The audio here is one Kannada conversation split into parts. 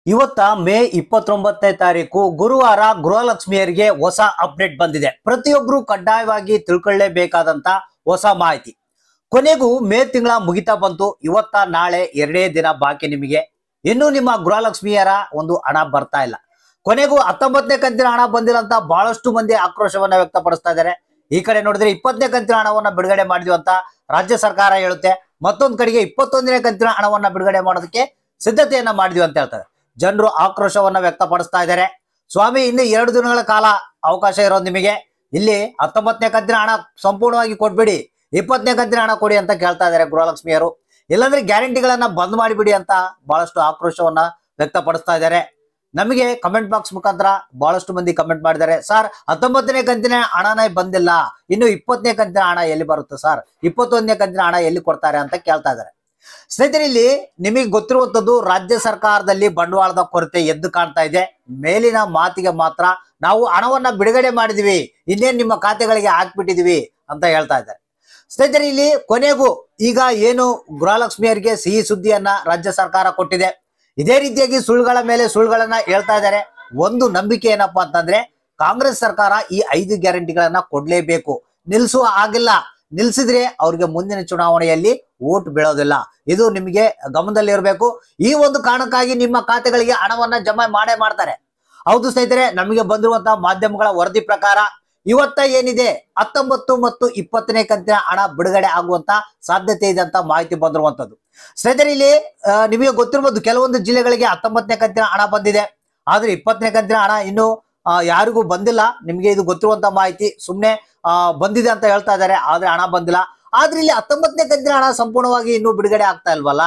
ಇವತ್ತ ಮೇ 29ನೇ ತಾರೀಕು ಗುರುವಾರ ಗೃಹಲಕ್ಷ್ಮಿಯರಿಗೆ ಹೊಸ ಅಪ್ಡೇಟ್ ಬಂದಿದೆ. ಪ್ರತಿಯೊಬ್ಬರು ಕಡ್ಡಾಯವಾಗಿ ತಿಳ್ಕೊಳ್ಳೇಬೇಕಾದಂತ ಹೊಸ ಮಾಹಿತಿ. ಕೊನೆಗೂ ಮೇ ತಿಂಗಳ ಮುಗಿತಾ ಬಂತು. ಇವತ್ತ ನಾಳೆ ಎರಡೇ ದಿನ ಬಾಕಿ ನಿಮಗೆ. ಇನ್ನು ನಿಮ್ಮ ಗೃಹಲಕ್ಷ್ಮಿಯರ ಒಂದು ಹಣ ಬರ್ತಾ ಇಲ್ಲ. ಕೊನೆಗೂ 19ನೇ ಕಂತಿನ ಹಣ ಬಂದಿಲ್ಲ ಅಂತ ಬಹಳಷ್ಟು ಮಂದಿ ಆಕ್ರೋಶವನ್ನ ವ್ಯಕ್ತಪಡಿಸ್ತಾ ಇದ್ದಾರೆ. ಈ ಕಡೆ ನೋಡಿದ್ರೆ 20ನೇ ಕಂತಿನ ಹಣವನ್ನ ಬಿಡುಗಡೆ ಮಾಡಿದ್ವಿ ಅಂತ ರಾಜ್ಯ ಸರ್ಕಾರ ಹೇಳುತ್ತೆ. ಮತ್ತೊಂದು ಕಡೆಗೆ 21ನೇ ಕಂತಿನ ಹಣವನ್ನ ಬಿಡುಗಡೆ ಮಾಡೋದಕ್ಕೆ ಸಿದ್ಧತೆಯನ್ನ ಮಾಡಿದ್ವಿ ಅಂತ ಹೇಳ್ತಾರೆ. ಜನರು ಆಕ್ರೋಶವನ್ನ ವ್ಯಕ್ತಪಡಿಸ್ತಾ ಇದ್ದಾರೆ. ಸ್ವಾಮಿ, ಇನ್ನು 2 ದಿನಗಳ ಕಾಲ ಅವಕಾಶ ಇರೋದು ನಿಮಗೆ. ಇಲ್ಲಿ 19ನೇ ಕಂತಿನ ಹಣ ಸಂಪೂರ್ಣವಾಗಿ ಕೊಟ್ಬಿಡಿ, 20ನೇ ಕಂತಿನ ಹಣ ಕೊಡಿ ಅಂತ ಕೇಳ್ತಾ ಇದ್ದಾರೆ ಗೃಹಲಕ್ಷ್ಮಿಯರು. ಇಲ್ಲಾಂದ್ರೆ ಗ್ಯಾರಂಟಿಗಳನ್ನ ಬಂದ್ ಮಾಡಿಬಿಡಿ ಅಂತ ಬಹಳಷ್ಟು ಆಕ್ರೋಶವನ್ನ ವ್ಯಕ್ತಪಡಿಸ್ತಾ ಇದ್ದಾರೆ. ನಮಗೆ ಕಮೆಂಟ್ ಬಾಕ್ಸ್ ಮುಖಾಂತರ ಬಹಳಷ್ಟು ಮಂದಿ ಕಮೆಂಟ್ ಮಾಡಿದ್ದಾರೆ. ಸರ್, 19ನೇ ಕಂತಿನ ಹಣನೇ ಬಂದಿಲ್ಲ, ಇನ್ನು 20ನೇ ಕಂತಿನ ಹಣ ಎಲ್ಲಿ ಬರುತ್ತೆ ಸರ್, 21ನೇ ಕಂತಿನ ಹಣ ಎಲ್ಲಿ ಕೊಡ್ತಾರೆ ಅಂತ ಕೇಳ್ತಾ ಇದ್ದಾರೆ. ಸ್ನೇಹಿತರೆ, ಇಲ್ಲಿ ನಿಮಗೆ ಗೊತ್ತಿರುವಂತದ್ದು ರಾಜ್ಯ ಸರ್ಕಾರದಲ್ಲಿ ಬಂಡವಾಳದ ಕೊರತೆ ಎದ್ದು ಕಾಣ್ತಾ ಇದೆ. ಮೇಲಿನ ಮಾತಿಗೆ ಮಾತ್ರ ನಾವು ಹಣವನ್ನ ಬಿಡುಗಡೆ ಮಾಡಿದ್ವಿ, ಇನ್ನೇನು ನಿಮ್ಮ ಖಾತೆಗಳಿಗೆ ಹಾಕ್ಬಿಟ್ಟಿದೀವಿ ಅಂತ ಹೇಳ್ತಾ ಇದ್ದಾರೆ. ಸ್ನೇಹಿತರೆ, ಇಲ್ಲಿ ಕೊನೆಗೂ ಈಗ ಏನು ಗೃಹಲಕ್ಷ್ಮಿಯರಿಗೆ ಸಿಹಿ ಸುದ್ದಿಯನ್ನ ರಾಜ್ಯ ಸರ್ಕಾರ ಕೊಟ್ಟಿದೆ. ಇದೇ ರೀತಿಯಾಗಿ ಸುಳ್ಳುಗಳ ಮೇಲೆ ಸುಳ್ಳುಗಳನ್ನ ಹೇಳ್ತಾ ಇದ್ದಾರೆ. ಒಂದು ನಂಬಿಕೆ ಏನಪ್ಪಾ ಅಂತಂದ್ರೆ, ಕಾಂಗ್ರೆಸ್ ಸರ್ಕಾರ ಈ 5 ಗ್ಯಾರಂಟಿಗಳನ್ನ ಕೊಡ್ಲೇಬೇಕು, ನಿಲ್ಸುವ ಆಗಿಲ್ಲ. ನಿಲ್ಸಿದ್ರೆ ಅವ್ರಿಗೆ ಮುಂದಿನ ಚುನಾವಣೆಯಲ್ಲಿ ವೋಟ್ ಬೀಳೋದಿಲ್ಲ. ಇದು ನಿಮಗೆ ಗಮನದಲ್ಲಿ ಇರಬೇಕು. ಈ ಒಂದು ಕಾರಣಕ್ಕಾಗಿ ನಿಮ್ಮ ಖಾತೆಗಳಿಗೆ ಹಣವನ್ನ ಜಮಾ ಮಾಡೇ ಮಾಡ್ತಾರೆ. ಹೌದು ಸ್ನೇಹಿತರೆ, ನಮಗೆ ಬಂದಿರುವಂತಹ ಮಾಧ್ಯಮಗಳ ವರದಿ ಪ್ರಕಾರ ಇವತ್ತ ಏನಿದೆ 19 ಮತ್ತು 20ನೇ ಕಂತಿನ ಹಣ ಬಿಡುಗಡೆ ಆಗುವಂತ ಸಾಧ್ಯತೆ ಇದೆ ಅಂತ ಮಾಹಿತಿ ಬಂದಿರುವಂತದ್ದು. ಸ್ನೇಹಿತರೆ, ಇಲ್ಲಿ ನಿಮಗೆ ಗೊತ್ತಿರಬಹುದು, ಕೆಲವೊಂದು ಜಿಲ್ಲೆಗಳಿಗೆ 19ನೇ ಕಂತಿನ ಹಣ ಬಂದಿದೆ, ಆದ್ರೆ 20ನೇ ಕಂತಿನ ಹಣ ಇನ್ನು ಯಾರಿಗೂ ಬಂದಿಲ್ಲ. ನಿಮಗೆ ಇದು ಗೊತ್ತಿರುವಂತ ಮಾಹಿತಿ. ಸುಮ್ನೆ ಬಂದಿದೆ ಅಂತ ಹೇಳ್ತಾ ಇದ್ದಾರೆ, ಆದ್ರೆ ಹಣ ಬಂದಿಲ್ಲ. ಆದ್ರೆ ಇಲ್ಲಿ 19ನೇ ಕಂತಿನ ಹಣ ಸಂಪೂರ್ಣವಾಗಿ ಇನ್ನೂ ಬಿಡುಗಡೆ ಆಗ್ತಾ ಇಲ್ವಲ್ಲ.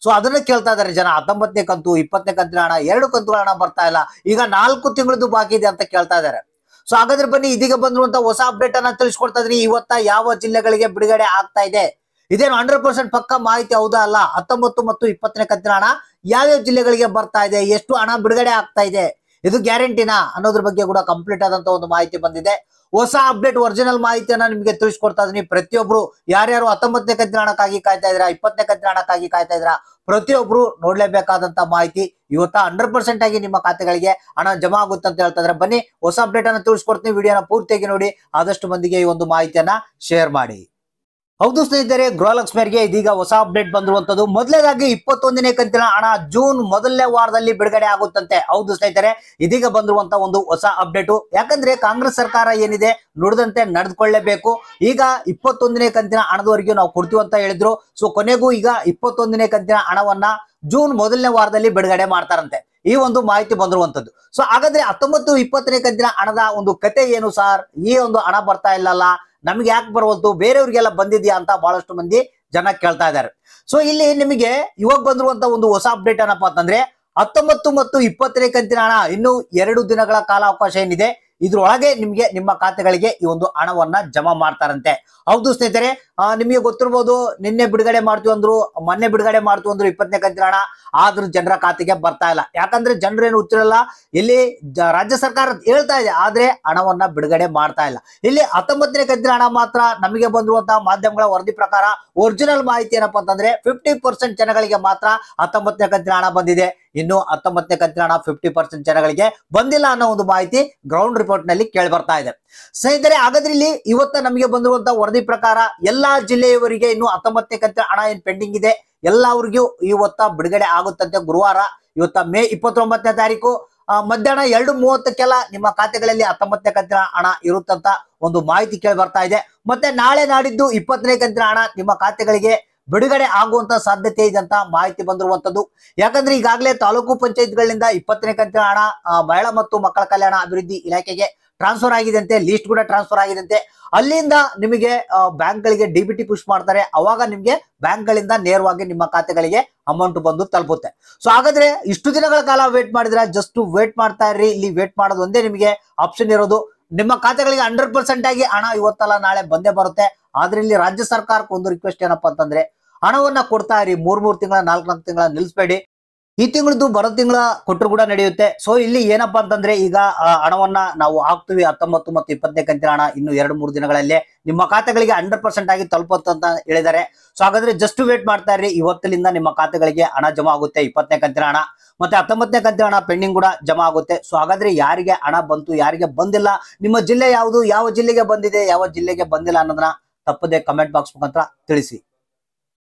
ಸೊ ಅದನ್ನ ಕೇಳ್ತಾ ಇದ್ದಾರೆ ಜನ. 19ನೇ ಕಂತು, 20ನೇ ಕಂತಿನ ಹಣ, 2 ಕಂತುಗಳ ಹಣ ಬರ್ತಾ ಇಲ್ಲ, ಈಗ 4 ತಿಂಗಳದ್ದು ಬಾಕಿ ಇದೆ ಅಂತ ಕೇಳ್ತಾ ಇದ್ದಾರೆ. ಸೊ ಹಾಗಾದ್ರೆ ಬನ್ನಿ, ಇದೀಗ ಬಂದಿರುವಂತ ಹೊಸ ಅಪ್ಡೇಟ್ ಅನ್ನ ತಿಳಿಸ್ಕೊಡ್ತಾ ಇದ್ರಿ. ಇವತ್ತ ಯಾವ ಜಿಲ್ಲೆಗಳಿಗೆ ಬಿಡುಗಡೆ ಆಗ್ತಾ ಇದೆ, ಇದೇನು 100% ಪಕ್ಕ ಮಾಹಿತಿ ಹೌದಾ ಅಲ್ಲ, 19 ಮತ್ತು 20ನೇ ಕಂತಿನ ಹಣ ಯಾವ್ಯಾವ ಜಿಲ್ಲೆಗಳಿಗೆ ಬರ್ತಾ ಇದೆ, ಎಷ್ಟು ಹಣ ಬಿಡುಗಡೆ ಆಗ್ತಾ ಇದೆ, ಇದು ಗ್ಯಾರಂಟಿನಾ ಅನ್ನೋದ್ರ ಬಗ್ಗೆ ಕೂಡ ಕಂಪ್ಲೀಟ್ ಆದಂತ ಒಂದು ಮಾಹಿತಿ ಬಂದಿದೆ. ಹೊಸ ಅಪ್ಡೇಟ್ ಒರಿಜಿನಲ್ ಮಾಹಿತಿಯನ್ನ ನಿಮಗೆ ತಿಳಿಸ್ಕೊಡ್ತಾ ಇದೀನಿ. ಪ್ರತಿಯೊಬ್ರು ಯಾರ್ಯಾರು 19ನೇ ಕಂತಿನ ಹಣಕ್ಕಾಗಿ ಕಾಯ್ತಾ ಇದ್ರ, 20ನೇ ಕಂತಿನ ಹಣಕ್ಕಾಗಿ ಕಾಯ್ತಾ ಇದ್ರ, ಪ್ರತಿಯೊಬ್ರು ನೋಡ್ಲೇಬೇಕಾದಂತ ಮಾಹಿತಿ. ಇವತ್ತ 100% ಆಗಿ ನಿಮ್ಮ ಖಾತೆಗಳಿಗೆ ಹಣ ಜಮಾ ಆಗುತ್ತೆ ಅಂತ ಹೇಳ್ತಾ ಇದ್ರೆ. ಬನ್ನಿ, ಹೊಸ ಅಪ್ಡೇಟ್ ಅನ್ನ ತಿಳಿಸ್ಕೊಡ್ತೀನಿ. ವಿಡಿಯೋನ ಪೂರ್ತಿಯಾಗಿ ನೋಡಿ, ಆದಷ್ಟು ಮಂದಿಗೆ ಈ ಒಂದು ಮಾಹಿತಿಯನ್ನ ಶೇರ್ ಮಾಡಿ. ಹೌದು ಸ್ನೇಹಿತರೆ, ಗೃಹಲಕ್ಷ್ಮಿಯರಿಗೆ ಇದೀಗ ಹೊಸ ಅಪ್ಡೇಟ್ ಬಂದಿರುವಂತದ್ದು. ಮೊದಲನೇದಾಗಿ 21ನೇ ಕಂತಿನ ಹಣ ಜೂನ್ ಮೊದಲನೇ ವಾರದಲ್ಲಿ ಬಿಡುಗಡೆ ಆಗುತ್ತಂತೆ. ಹೌದು ಸ್ನೇಹಿತರೆ, ಇದೀಗ ಬಂದಿರುವಂತ ಒಂದು ಹೊಸ ಅಪ್ಡೇಟು. ಯಾಕಂದ್ರೆ ಕಾಂಗ್ರೆಸ್ ಸರ್ಕಾರ ಏನಿದೆ ನುಡಿದಂತೆ ನಡೆದುಕೊಳ್ಳಲೇಬೇಕು. ಈಗ 21ನೇ ಕಂತಿನ ಹಣದವರೆಗೆ ನಾವು ಕೊಡ್ತೀವಿ ಅಂತ ಹೇಳಿದ್ರು. ಸೊ ಕೊನೆಗೂ ಈಗ 21ನೇ ಕಂತಿನ ಹಣವನ್ನ ಜೂನ್ ಮೊದಲನೇ ವಾರದಲ್ಲಿ ಬಿಡುಗಡೆ ಮಾಡ್ತಾರಂತೆ. ಈ ಒಂದು ಮಾಹಿತಿ ಬಂದಿರುವಂತದ್ದು. ಸೊ ಹಾಗಾದ್ರೆ 19, 20ನೇ ಕಂತಿನ ಹಣದ ಒಂದು ಕತೆ ಏನು ಸರ್, ಈ ಒಂದು ಹಣ ಬರ್ತಾ ಇಲ್ಲಲ್ಲ, ನಮ್ಗೆ ಯಾಕೆ ಬರುವಲ್ತು, ಬೇರೆಯವ್ರಿಗೆಲ್ಲ ಬಂದಿದ್ಯಾ ಅಂತ ಬಹಳಷ್ಟು ಮಂದಿ ಜನ ಕೇಳ್ತಾ ಇದ್ದಾರೆ. ಸೊ ಇಲ್ಲಿ ನಿಮಗೆ ಇವಾಗ ಬಂದಿರುವಂತ ಒಂದು ಹೊಸ ಅಪ್ಡೇಟ್ ಏನಪ್ಪಾ ಅಂತಂದ್ರೆ, 19 ಮತ್ತು 20ನೇ ಕಂತಿನ ಹಣ ಇನ್ನು 2 ದಿನಗಳ ಕಾಲಾವಕಾಶ ಏನಿದೆ, ಇದ್ರೊಳಗೆ ನಿಮ್ಗೆ ನಿಮ್ಮ ಖಾತೆಗಳಿಗೆ ಈ ಒಂದು ಹಣವನ್ನ ಜಮಾ ಮಾಡ್ತಾರಂತೆ. ಹೌದು ಸ್ನೇಹಿತರೆ, ನಿಮಗೆ ಗೊತ್ತಿರ್ಬೋದು, ನಿನ್ನೆ ಬಿಡುಗಡೆ ಮಾಡ್ತೀವಿ ಅಂದ್ರು, ಮೊನ್ನೆ ಬಿಡುಗಡೆ ಮಾಡ್ತೀವಿ ಅಂದ್ರು 20ನೇ ಕಂತಿನ ಹಣ, ಆದ್ರೂ ಜನರ ಖಾತೆಗೆ ಬರ್ತಾ ಇಲ್ಲ. ಯಾಕಂದ್ರೆ ಜನರು ಏನು ಗೊತ್ತಿರಲ್ಲ, ಇಲ್ಲಿ ರಾಜ್ಯ ಸರ್ಕಾರ ಹೇಳ್ತಾ ಇದೆ, ಆದ್ರೆ ಹಣವನ್ನ ಬಿಡುಗಡೆ ಮಾಡ್ತಾ ಇಲ್ಲ. ಇಲ್ಲಿ 19ನೇ ಕಂತಿನ ಹಣ ಮಾತ್ರ ನಮಗೆ ಬಂದಿರುವಂತಹ ಮಾಧ್ಯಮಗಳ ವರದಿ ಪ್ರಕಾರ ಒರಿಜಿನಲ್ ಮಾಹಿತಿ ಏನಪ್ಪಾ ಅಂತಂದ್ರೆ, 50% ಜನಗಳಿಗೆ ಮಾತ್ರ 19ನೇ ಕಂತಿನ ಹಣ ಬಂದಿದೆ. ಇನ್ನು 19ನೇ ಕಂತಿನ ಹಣ 50% ಜನಗಳಿಗೆ ಬಂದಿಲ್ಲ ಅನ್ನೋ ಒಂದು ಮಾಹಿತಿ ಗ್ರೌಂಡ್ ರಿಪೋರ್ಟ್ ನಲ್ಲಿ ಕೇಳಿ ಬರ್ತಾ ಇದೆ. ಸ್ನೇಹಿತರೆ, ಹಾಗಾದ್ರೆ ಇಲ್ಲಿ ಇವತ್ತ ನಮಗೆ ಬಂದಿರುವಂತಹ ವರದಿ ಪ್ರಕಾರ ಎಲ್ಲಾ ಜಿಲ್ಲೆಯವರಿಗೆ ಇನ್ನು 19ನೇ ಕಂತಿನ ಹಣ ಏನ್ ಪೆಂಡಿಂಗ್ ಇದೆ, ಎಲ್ಲರಿಗೂ ಇವತ್ತ ಬಿಡುಗಡೆ ಆಗುತ್ತಂತೆ. ಗುರುವಾರ, ಇವತ್ತ ಮೇ 29ನೇ ತಾರೀಕು ಮಧ್ಯಾಹ್ನ 2:30ಕ್ಕೆಲ್ಲ ನಿಮ್ಮ ಖಾತೆಗಳಲ್ಲಿ 19ನೇ ಕಂತಿನ ಹಣ ಇರುತ್ತಂತ ಒಂದು ಮಾಹಿತಿ ಕೇಳಿ ಬರ್ತಾ ಇದೆ. ಮತ್ತೆ ನಾಳೆ ನಾಡಿದ್ದು 20ನೇ ಕಂತಿನ ಹಣ ನಿಮ್ಮ ಖಾತೆಗಳಿಗೆ ಬಿಡುಗಡೆ ಆಗುವಂತ ಸಾಧ್ಯತೆ ಇದೆ ಅಂತ ಮಾಹಿತಿ ಬಂದಿರುವಂತದ್ದು. ಯಾಕಂದ್ರೆ ಈಗಾಗಲೇ ತಾಲೂಕು ಪಂಚಾಯತ್ಗಳಿಂದ 20ನೇ ಕಂತಿನ ಹಣ ಮಹಿಳಾ ಮತ್ತು ಮಕ್ಕಳ ಕಲ್ಯಾಣ ಅಭಿವೃದ್ಧಿ ಇಲಾಖೆಗೆ ಟ್ರಾನ್ಸ್ಫರ್ ಆಗಿದಂತೆ, ಲೀಸ್ಟ್ ಕೂಡ ಟ್ರಾನ್ಸ್ಫರ್ ಆಗಿದಂತೆ. ಅಲ್ಲಿಂದ ನಿಮಗೆ ಬ್ಯಾಂಕ್ ಗಳಿಗೆ ಡಿಬಿಟಿ ಪುಷ್ ಮಾಡ್ತಾರೆ. ಅವಾಗ ನಿಮ್ಗೆ ಬ್ಯಾಂಕ್ ಗಳಿಂದ ನೇರವಾಗಿ ನಿಮ್ಮ ಖಾತೆಗಳಿಗೆ ಅಮೌಂಟ್ ಬಂದು ತಲುಪುತ್ತೆ. ಸೊ ಹಾಗಾದ್ರೆ ಇಷ್ಟು ದಿನಗಳ ಕಾಲ ವೇಟ್ ಮಾಡಿದ್ರೆ ಜಸ್ಟ್ ವೇಟ್ ಮಾಡ್ತಾ ಇರ್ರಿ. ಇಲ್ಲಿ ವೇಟ್ ಮಾಡೋದು ಒಂದೇ ನಿಮಗೆ ಆಪ್ಷನ್ ಇರೋದು. ನಿಮ್ಮ ಖಾತೆಗಳಿಗೆ 100% ಆಗಿ ಹಣ ಇವತ್ತಲ್ಲ ನಾಳೆ ಬಂದೇ ಬರುತ್ತೆ. ಆದ್ರೆ ಇಲ್ಲಿ ರಾಜ್ಯ ಸರ್ಕಾರಕ್ಕೆ ಒಂದು ರಿಕ್ವೆಸ್ಟ್ ಏನಪ್ಪಾ ಅಂತಂದ್ರೆ, ಹಣವನ್ನ ಕೊಡ್ತಾ ಇರಿ. 3 ತಿಂಗಳ 4 ತಿಂಗಳ ನಿಲ್ಲಿಸಬೇಡಿ. ಈ ತಿಂಗಳದ್ದು ಬರೋ ತಿಂಗಳ ಕೊಟ್ಟರು ಕೂಡ ನಡೆಯುತ್ತೆ. ಸೊ ಇಲ್ಲಿ ಏನಪ್ಪಾ ಅಂತಂದ್ರೆ ಈಗ ಹಣವನ್ನ ನಾವು ಹಾಕ್ತಿವಿ 19 ಮತ್ತು 20ನೇ ಕಂತಿನ ಹಣ ಇನ್ನು 2-3 ದಿನಗಳಲ್ಲಿ ನಿಮ್ಮ ಖಾತೆಗಳಿಗೆ 100% ಆಗಿ ತಲುಪುತ್ತೆ ಅಂತ ಹೇಳಿದ್ದಾರೆ. ಸೊ ಹಾಗಾದ್ರೆ ಜಸ್ಟ್ ವೇಟ್ ಮಾಡ್ತಾ ಇರಿ, ಇವತ್ತಿನಿಂದ ನಿಮ್ಮ ಖಾತೆಗಳಿಗೆ ಹಣ ಜಮಾ ಆಗುತ್ತೆ. 20ನೇ ಕಂತಿನ ಹಣ ಮತ್ತೆ 19ನೇ ಕಂತಿನ ಹಣ ಪೆಂಡಿಂಗ್ ಕೂಡ ಜಮಾ ಆಗುತ್ತೆ. ಸೊ ಹಾಗಾದ್ರೆ ಯಾರಿಗೆ ಹಣ ಬಂತು, ಯಾರಿಗೆ ಬಂದಿಲ್ಲ, ನಿಮ್ಮ ಜಿಲ್ಲೆ ಯಾವುದು, ಯಾವ ಜಿಲ್ಲೆಗೆ ಬಂದಿದೆ, ಯಾವ ಜಿಲ್ಲೆಗೆ ಬಂದಿಲ್ಲ ಅನ್ನೋದನ್ನ ತಪ್ಪದೆ ಕಮೆಂಟ್ ಬಾಕ್ಸ್ ಮುಖಾಂತರ ತಿಳಿಸಿ.